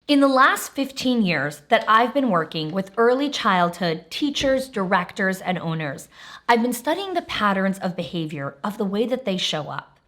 In the last 15 years that I've been working with early childhood teachers, directors, and owners, I've been studying the patterns of behavior of the way that they show up.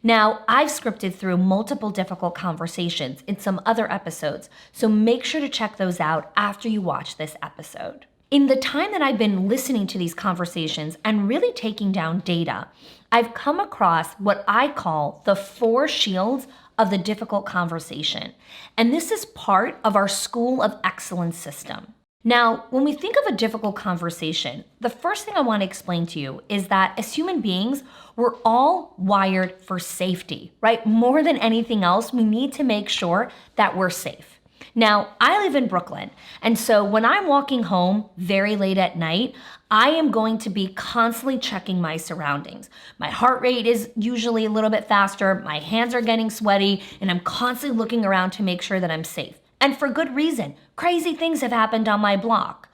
Now, I've scripted through multiple difficult conversations in some other episodes, so make sure to check those out after you watch this episode. In the time that I've been listening to these conversations and really taking down data, I've come across what I call the 4 shields of the difficult conversation. And this is part of our School of Excellence system. Now, when we think of a difficult conversation, the first thing I want to explain to you is that as human beings, we're all wired for safety, right? More than anything else, we need to make sure that we're safe. Now, I live in Brooklyn, and so when I'm walking home very late at night, I am going to be constantly checking my surroundings. My heart rate is usually a little bit faster, my hands are getting sweaty, and I'm constantly looking around to make sure that I'm safe. And for good reason. Crazy things have happened on my block.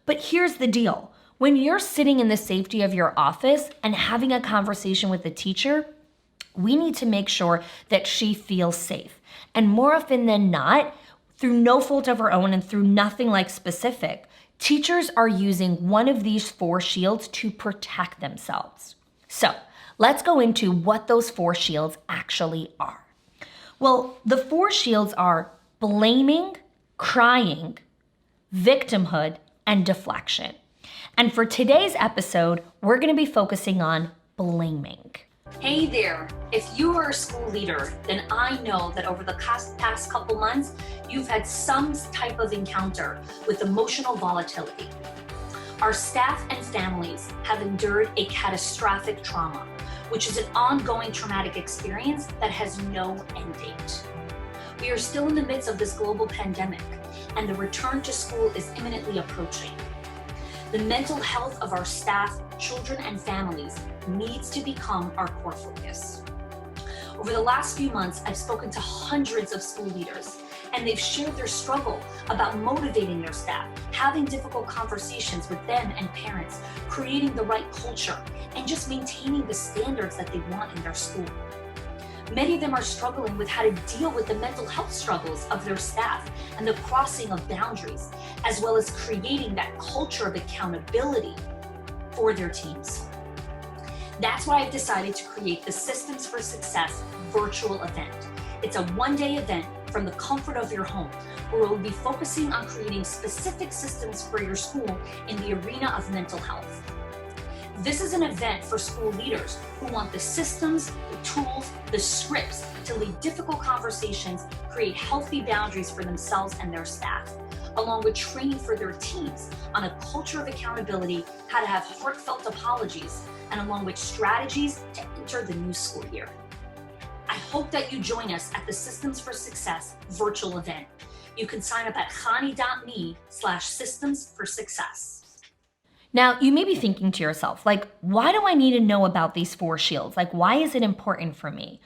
But here's the deal. When you're sitting in the safety of your office and having a conversation with a teacher, we need to make sure that she feels safe. And more often than not, through no fault of our own and through nothing like specific, teachers are using one of these 4 shields to protect themselves. So let's go into what those 4 shields actually are. Well, the 4 shields are blaming, crying, victimhood, and deflection. And for today's episode, we're going to be focusing on blaming. Hey there, if you are a school leader, then I know that over the past couple months, you've had some type of encounter with emotional volatility. Our staff and families have endured a catastrophic trauma, which is an ongoing traumatic experience that has no end date. We are still in the midst of this global pandemic, and the return to school is imminently approaching. The mental health of our staff, children, and families needs to become our core focus. Over the last few months, I've spoken to hundreds of school leaders, and they've shared their struggle about motivating their staff, having difficult conversations with them and parents, creating the right culture, and just maintaining the standards that they want in their school. Many of them are struggling with how to deal with the mental health struggles of their staff and the crossing of boundaries, as well as creating that culture of accountability for their teams. That's why I've decided to create the Systems for Success virtual event. It's a one-day event from the comfort of your home, where we'll be focusing on creating specific systems for your school in the arena of mental health. This is an event for school leaders who want the systems, the tools, the scripts to lead difficult conversations, create healthy boundaries for themselves and their staff, along with training for their teams on a culture of accountability, how to have heartfelt apologies, and along with strategies to enter the new school year. I hope that you join us at the Systems for Success virtual event. You can sign up at khani.me/systems for success. Now, you may be thinking to yourself, why do I need to know about these 4 shields? Why is it important for me?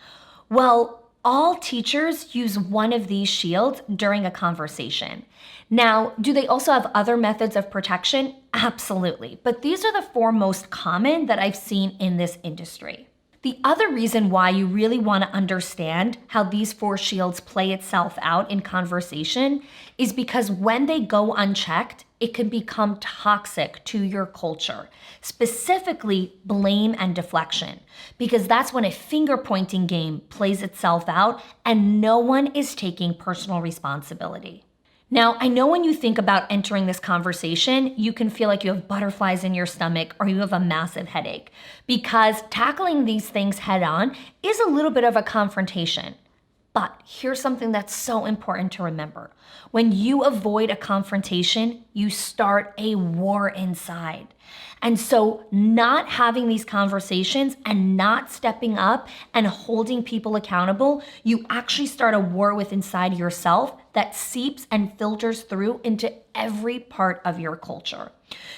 Well, all teachers use one of these shields during a conversation. Now, do they also have other methods of protection? Absolutely. But these are the 4 most common that I've seen in this industry. The other reason why you really want to understand how these 4 shields play itself out in conversation is because when they go unchecked, it can become toxic to your culture, specifically blame and deflection, because that's when a finger-pointing game plays itself out and no one is taking personal responsibility. Now, I know when you think about entering this conversation, you can feel like you have butterflies in your stomach or you have a massive headache, because tackling these things head on is a little bit of a confrontation. But here's something that's so important to remember. When you avoid a confrontation, you start a war inside. And so not having these conversations and not stepping up and holding people accountable, you actually start a war with inside yourself that seeps and filters through into every part of your culture.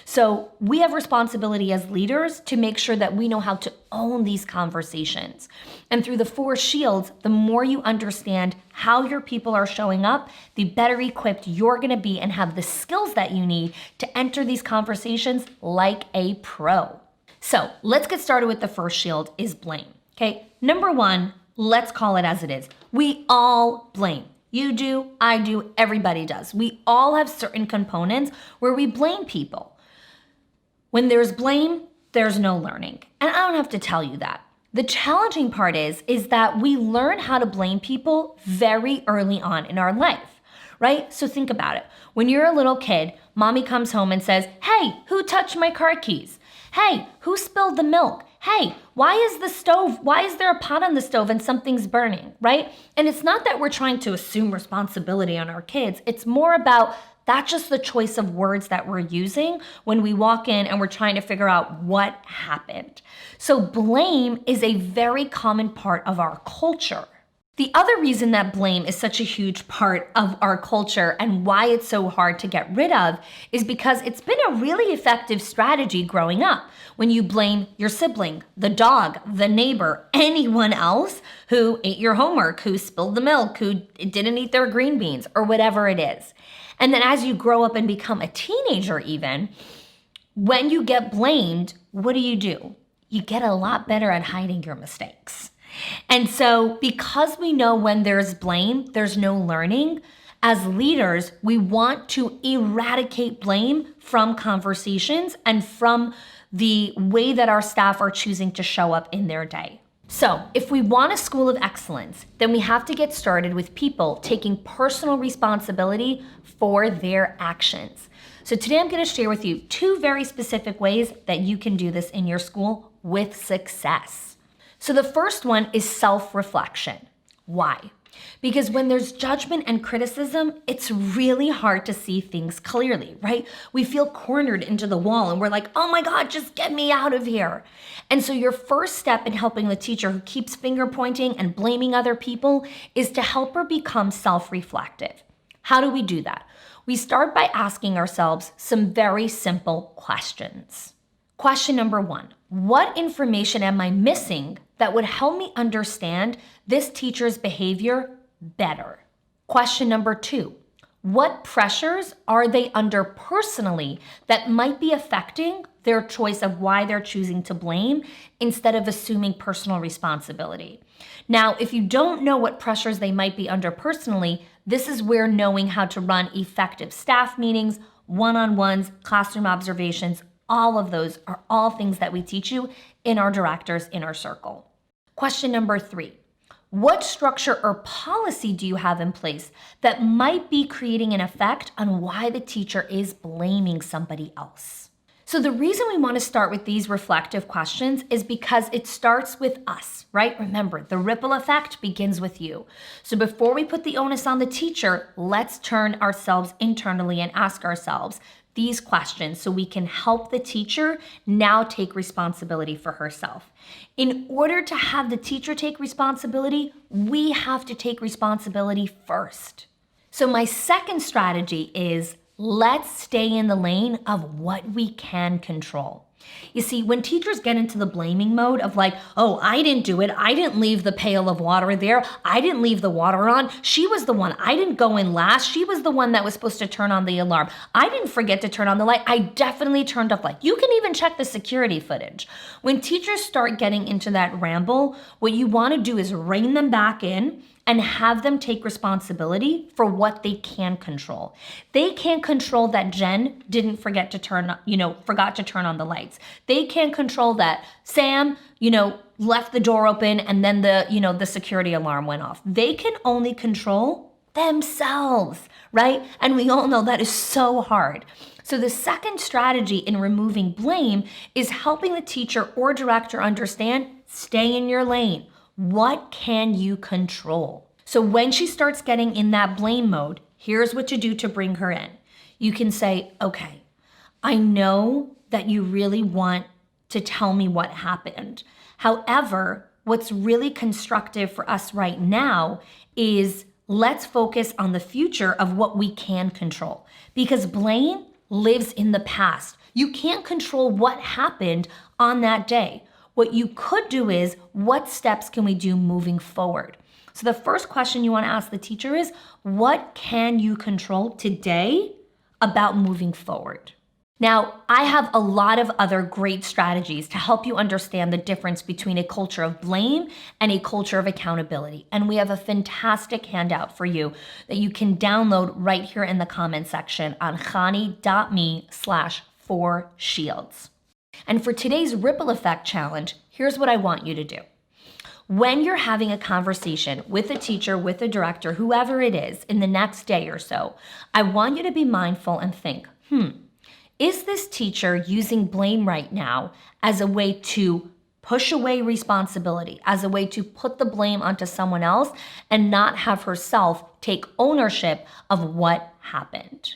So we have responsibility as leaders to make sure that we know how to own these conversations. And through the 4 shields, the more you understand how your people are showing up, the better equipped you're going to be and have the skills that you need to enter these conversations like a pro. So let's get started with the first shield is blame. Okay, number 1, let's call it as it is. We all blame. You do, I do, everybody does. We all have certain components where we blame people. When there's blame, there's no learning. And I don't have to tell you that. The challenging part is that we learn how to blame people very early on in our life, right? So think about it. When you're a little kid, mommy comes home and says, hey, who touched my car keys? Hey, who spilled the milk? Hey, why is there a pot on the stove and something's burning, right? And it's not that we're trying to assume responsibility on our kids. It's more about that's just the choice of words that we're using when we walk in and we're trying to figure out what happened. So blame is a very common part of our culture. The other reason that blame is such a huge part of our culture and why it's so hard to get rid of is because it's been a really effective strategy growing up. When you blame your sibling, the dog, the neighbor, anyone else who ate your homework, who spilled the milk, who didn't eat their green beans, or whatever it is. And then as you grow up and become a teenager even, when you get blamed, what do? You get a lot better at hiding your mistakes. And so because we know when there's blame, there's no learning, as leaders, we want to eradicate blame from conversations and from the way that our staff are choosing to show up in their day. So if we want a school of excellence, then we have to get started with people taking personal responsibility for their actions. So today I'm going to share with you 2 very specific ways that you can do this in your school with success. So the first one is self-reflection. Why? Because when there's judgment and criticism, it's really hard to see things clearly, right? We feel cornered into the wall and we're like, oh my God, just get me out of here. And so your first step in helping the teacher who keeps finger pointing and blaming other people is to help her become self-reflective. How do we do that? We start by asking ourselves some very simple questions. Question number 1, what information am I missing that would help me understand this teacher's behavior better? Question number 2, what pressures are they under personally that might be affecting their choice of why they're choosing to blame instead of assuming personal responsibility? Now, if you don't know what pressures they might be under personally, this is where knowing how to run effective staff meetings, one-on-ones, classroom observations, all of those are all things that we teach you in our directors in our circle. Question number 3, what structure or policy do you have in place that might be creating an effect on why the teacher is blaming somebody else? So the reason we want to start with these reflective questions is because it starts with us, right? Remember, the ripple effect begins with you. So before we put the onus on the teacher, let's turn ourselves internally and ask ourselves these questions so we can help the teacher now take responsibility for herself. In order to have the teacher take responsibility, we have to take responsibility first. So my second strategy is let's stay in the lane of what we can control. You see, when teachers get into the blaming mode of like, oh, I didn't do it. I didn't leave the pail of water there. I didn't leave the water on. She was the one. I didn't go in last. She was the one that was supposed to turn on the alarm. I didn't forget to turn on the light. I definitely turned off light. You can even check the security footage. When teachers start getting into that ramble, what you want to do is rein them back in and have them take responsibility for what they can control. They can't control that Jen didn't forgot to turn on the lights. They can't control that Sam, left the door open and then the security alarm went off. They can only control themselves, right? And we all know that is so hard. So the second strategy in removing blame is helping the teacher or director understand, stay in your lane. What can you control? So when she starts getting in that blame mode, here's what to do to bring her in. You can say, okay, I know that you really want to tell me what happened. However, what's really constructive for us right now is let's focus on the future of what we can control, because blame lives in the past. You can't control what happened on that day. What you could do is, what steps can we do moving forward? So the first question you want to ask the teacher is, what can you control today about moving forward? Now, I have a lot of other great strategies to help you understand the difference between a culture of blame and a culture of accountability. And we have a fantastic handout for you that you can download right here in the comment section on khani.me/4shields. And for today's ripple effect challenge, here's what I want you to do. When you're having a conversation with a teacher, with a director, whoever it is, in the next day or so, I want you to be mindful and think, is this teacher using blame right now as a way to push away responsibility, as a way to put the blame onto someone else and not have herself take ownership of what happened?